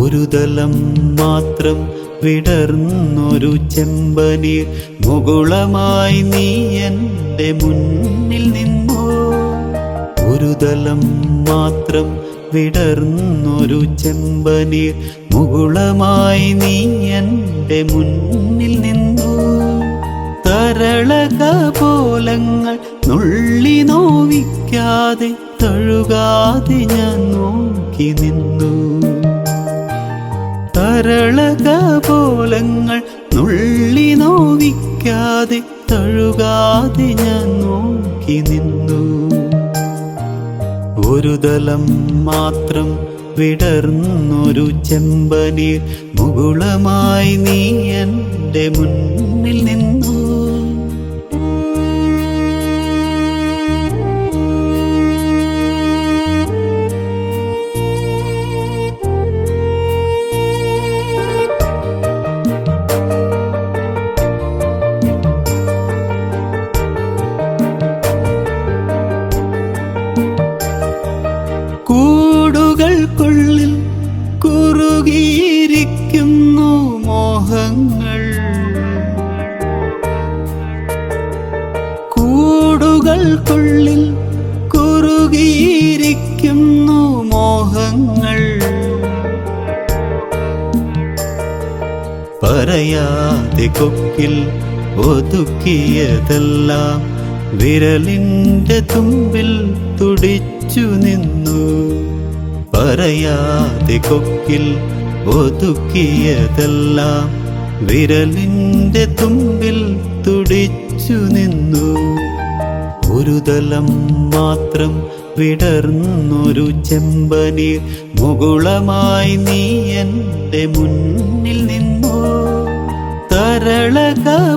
ഒരു തലം മാത്രം വിടർന്നൊരു ചെമ്പനീർ മുകുളമായി നീ എൻ്റെ മുന്നിൽ നിന്നോ. ഒരു തലം മാത്രം വിടർന്നൊരു ചെമ്പനീർ മുകുളമായി നീ എൻ്റെ മുന്നിൽ നിന്നു. തരളകപോലങ്ങൾ നുള്ളി നോവിക്കാതെ തഴുകാതെ ഞാൻ നോക്കി നിന്നു. തരളകപോലങ്ങൾ നുള്ളി നോവിക്കാതെ തഴുകാതെ ഞാൻ നോക്കി നിന്നു. ഒരു തലം മാത്രം വിടർന്നൊരു ചെമ്പനീർ മുകുളമായി നീ എൻ്റെ മുന്നിൽ നിന്നു. കൂടുകൾക്കുള്ളിൽ കുറുകിയിരിക്കുന്നു മോഹങ്ങൾ. കൂടുകൾക്കുള്ളിൽ കുറുകിയിരിക്കുന്നു മോഹങ്ങൾ. പറയാതെ കൊക്കിൽ ഒതുക്കിയതെല്ലാം വിരലിൻ്റെ തുമ്പിൽ തുടിച്ചു നിന്നു. പറയാതെ കൊക്കിൽ ഒതുക്കിയതെല്ലാം വിരലിൻ്റെ തുമ്പിൽ തുടിച്ചു നിന്നു. ഒരു തലം മാത്രം വിടർന്നൊരു ചെമ്പനീർ മുകുളമായി നീ എൻ്റെ മുന്നിൽ നിന്നോ. തരളകപോലങ്ങൾ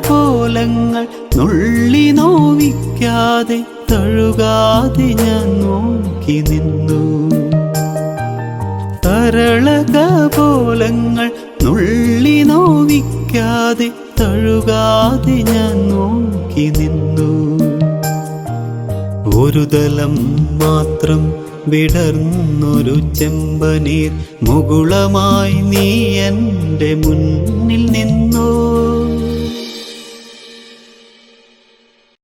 നുള്ളി നോവിക്കാതെ തഴുകാതെ ഞാൻ നോക്കി നിന്നു. തരളകപോലങ്ങൾ നുള്ളി നോവിക്കാതെ തഴുകാതെ ഞാൻ നോക്കി നിന്നു. ഒരു തലം മാത്രം വിടർന്നൊരു ചെമ്പനീർ മുകുളമായി നീ എൻ്റെ മുന്നിൽ നിന്നു.